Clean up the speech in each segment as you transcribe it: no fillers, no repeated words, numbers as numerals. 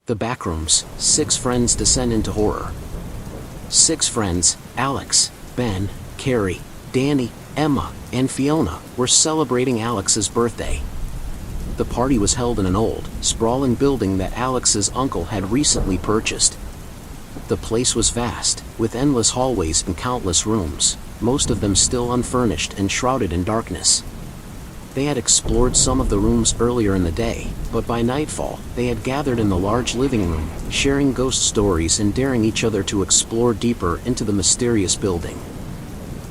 The Backrooms, 6 friends descend into horror. 6 friends, Alex, Ben, Carrie, Danny, Emma, and Fiona, were celebrating Alex's birthday. The party was held in an old, sprawling building that Alex's uncle had recently purchased. The place was vast, with endless hallways and countless rooms, most of them still unfurnished and shrouded in darkness. They had explored some of the rooms earlier in the day, but by nightfall, they had gathered in the large living room, sharing ghost stories and daring each other to explore deeper into the mysterious building.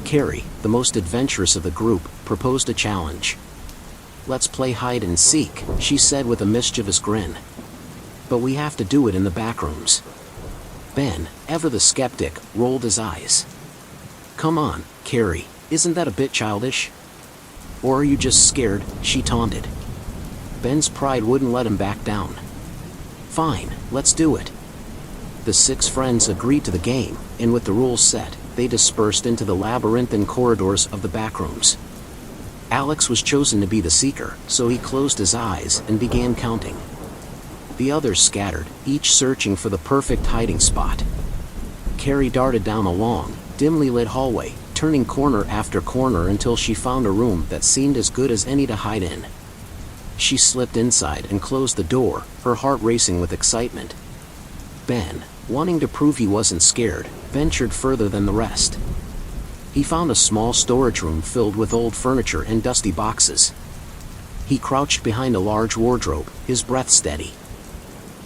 Carrie, the most adventurous of the group, proposed a challenge. "Let's play hide and seek," she said with a mischievous grin. "But we have to do it in the backrooms." Ben, ever the skeptic, rolled his eyes. "Come on, Carrie, isn't that a bit childish? Or are you just scared?" she taunted. Ben's pride wouldn't let him back down. "Fine, let's do it." The 6 friends agreed to the game, and with the rules set, they dispersed into the labyrinthine corridors of the backrooms. Alex was chosen to be the seeker, so he closed his eyes and began counting. The others scattered, each searching for the perfect hiding spot. Carrie darted down a long, dimly lit hallway, turning corner after corner until she found a room that seemed as good as any to hide in. She slipped inside and closed the door, her heart racing with excitement. Ben, wanting to prove he wasn't scared, ventured further than the rest. He found a small storage room filled with old furniture and dusty boxes. He crouched behind a large wardrobe, his breath steady.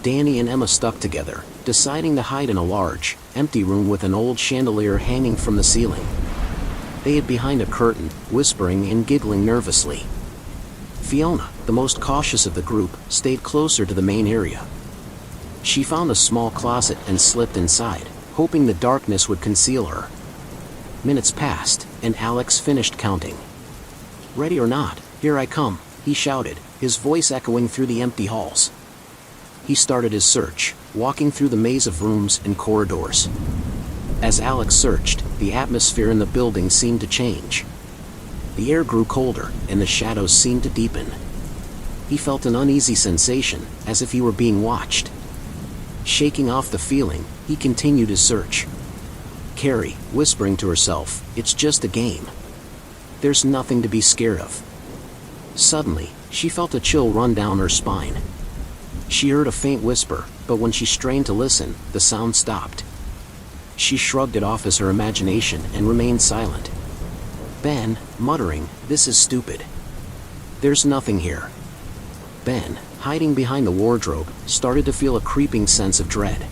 Danny and Emma stuck together, deciding to hide in a large, empty room with an old chandelier hanging from the ceiling. They hid behind a curtain, whispering and giggling nervously. Fiona, the most cautious of the group, stayed closer to the main area. She found a small closet and slipped inside, hoping the darkness would conceal her. Minutes passed, and Alex finished counting. "Ready or not, here I come," he shouted, his voice echoing through the empty halls. He started his search, walking through the maze of rooms and corridors. As Alex searched, the atmosphere in the building seemed to change. The air grew colder, and the shadows seemed to deepen. He felt an uneasy sensation, as if he were being watched. Shaking off the feeling, he continued his search. Carrie, whispering to herself, "It's just a game. There's nothing to be scared of." Suddenly, she felt a chill run down her spine. She heard a faint whisper, but when she strained to listen, the sound stopped. She shrugged it off as her imagination and remained silent. Ben, muttering, "This is stupid. There's nothing here." Ben, hiding behind the wardrobe, started to feel a creeping sense of dread.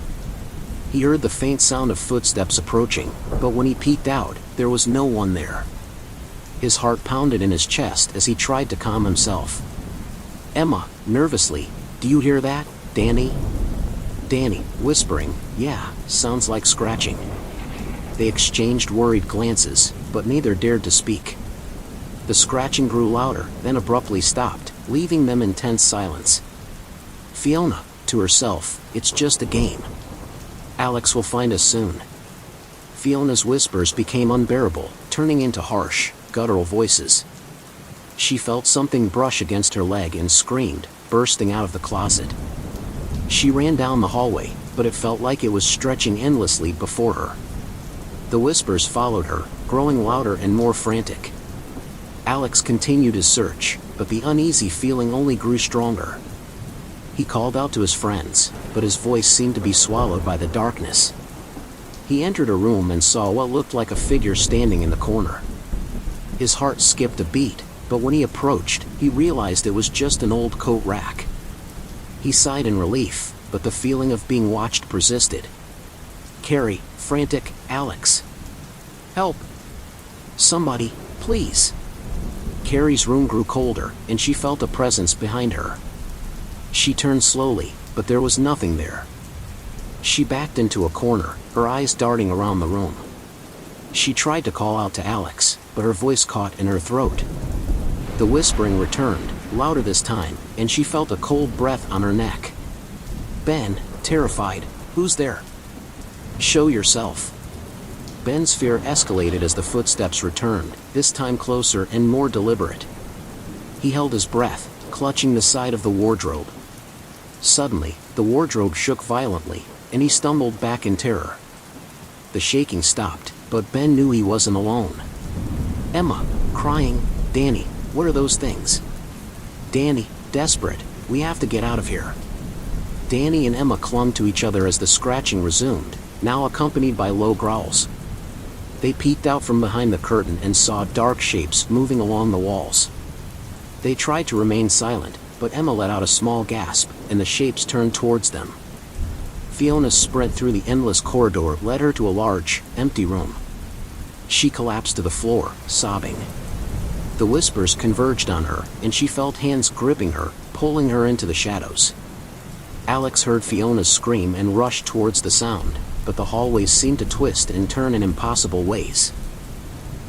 He heard the faint sound of footsteps approaching, but when he peeked out, there was no one there. His heart pounded in his chest as he tried to calm himself. Emma, nervously, "Do you hear that, Danny?" Danny, whispering, "Yeah, sounds like scratching." They exchanged worried glances, but neither dared to speak. The scratching grew louder, then abruptly stopped, leaving them in tense silence. Fiona, to herself, "It's just a game. Alex will find us soon." Fiona's whispers became unbearable, turning into harsh, guttural voices. She felt something brush against her leg and screamed, bursting out of the closet. She ran down the hallway, but it felt like it was stretching endlessly before her. The whispers followed her, growing louder and more frantic. Alex continued his search, but the uneasy feeling only grew stronger. He called out to his friends, but his voice seemed to be swallowed by the darkness. He entered a room and saw what looked like a figure standing in the corner. His heart skipped a beat, but when he approached, he realized it was just an old coat rack. He sighed in relief, but the feeling of being watched persisted. Carrie, frantic, "Alex! Help! Somebody, please!" Carrie's room grew colder, and she felt a presence behind her. She turned slowly, but there was nothing there. She backed into a corner, her eyes darting around the room. She tried to call out to Alex, but her voice caught in her throat. The whispering returned, louder this time, and she felt a cold breath on her neck. Ben, terrified, "Who's there? Show yourself." Ben's fear escalated as the footsteps returned, this time closer and more deliberate. He held his breath, clutching the side of the wardrobe. Suddenly, The wardrobe shook violently, and he stumbled back in terror. The shaking stopped, but Ben knew he wasn't alone. Emma, crying, "Danny, what are those things?" Danny, desperate, "We have to get out of here." Danny and Emma clung to each other as the scratching resumed, now accompanied by low growls. They peeked out from behind the curtain and saw dark shapes moving along the walls. They tried to remain silent, but Emma let out a small gasp, and the shapes turned towards them. Fiona's sprint through the endless corridor led her to a large, empty room. She collapsed to the floor, sobbing. The whispers converged on her, and she felt hands gripping her, pulling her into the shadows. Alex heard Fiona's scream and rushed towards the sound, but the hallways seemed to twist and turn in impossible ways.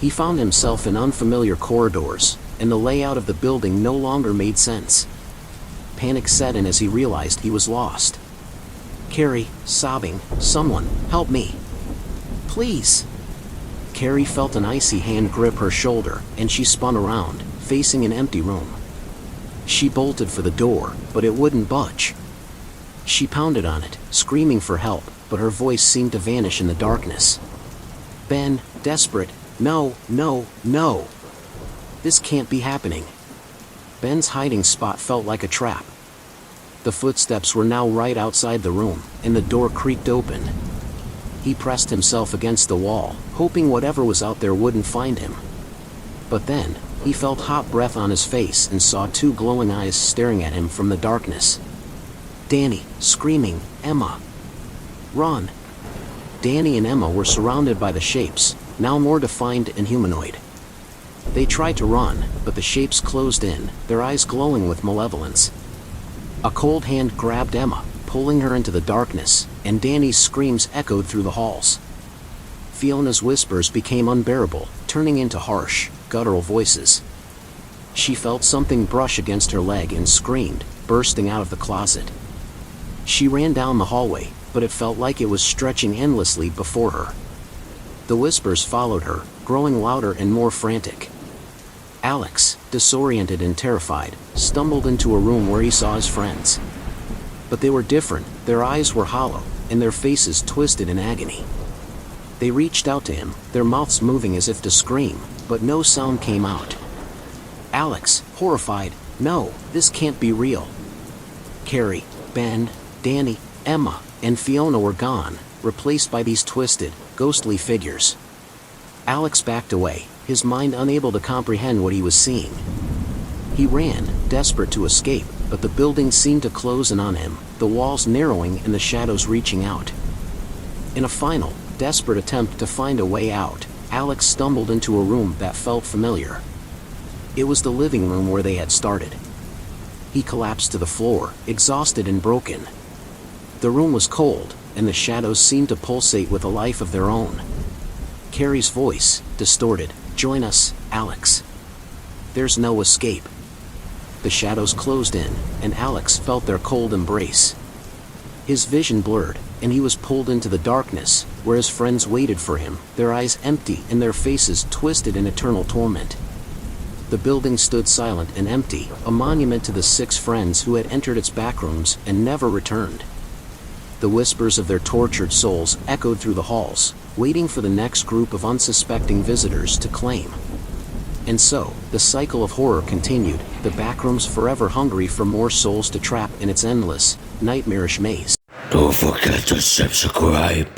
He found himself in unfamiliar corridors, and the layout of the building no longer made sense. Panic set in as he realized he was lost. Carrie, sobbing, "Someone, help me. Please." Carrie felt an icy hand grip her shoulder, and she spun around, facing an empty room. She bolted for the door, but it wouldn't budge. She pounded on it, screaming for help, but her voice seemed to vanish in the darkness. Ben, desperate, "No, no, no. This can't be happening." Ben's hiding spot felt like a trap. The footsteps were now right outside the room, and the door creaked open. He pressed himself against the wall, hoping whatever was out there wouldn't find him. But then, he felt hot breath on his face and saw two glowing eyes staring at him from the darkness. Danny, screaming, "Emma! Run!" Danny and Emma were surrounded by the shapes, now more defined and humanoid. They tried to run, but the shapes closed in, their eyes glowing with malevolence. A cold hand grabbed Emma, pulling her into the darkness, and Danny's screams echoed through the halls. Fiona's whispers became unbearable, turning into harsh, guttural voices. She felt something brush against her leg and screamed, bursting out of the closet. She ran down the hallway, but it felt like it was stretching endlessly before her. The whispers followed her, growing louder and more frantic. Alex, disoriented and terrified, stumbled into a room where he saw his friends. But they were different, their eyes were hollow, and their faces twisted in agony. They reached out to him, their mouths moving as if to scream, but no sound came out. Alex, horrified, "No, this can't be real." Carrie, Ben, Danny, Emma, and Fiona were gone, replaced by these twisted, ghostly figures. Alex backed away, his mind unable to comprehend what he was seeing. He ran, desperate to escape, but the building seemed to close in on him, the walls narrowing and the shadows reaching out. In a final, desperate attempt to find a way out, Alex stumbled into a room that felt familiar. It was the living room where they had started. He collapsed to the floor, exhausted and broken. The room was cold, and the shadows seemed to pulsate with a life of their own. Carrie's voice, distorted, "Join us, Alex. There's no escape." The shadows closed in, and Alex felt their cold embrace. His vision blurred, and he was pulled into the darkness, where his friends waited for him, their eyes empty and their faces twisted in eternal torment. The building stood silent and empty, a monument to the 6 friends who had entered its backrooms and never returned. The whispers of their tortured souls echoed through the halls, waiting for the next group of unsuspecting visitors to claim. And so, the cycle of horror continued, the backrooms forever hungry for more souls to trap in its endless, nightmarish maze. Don't forget to subscribe.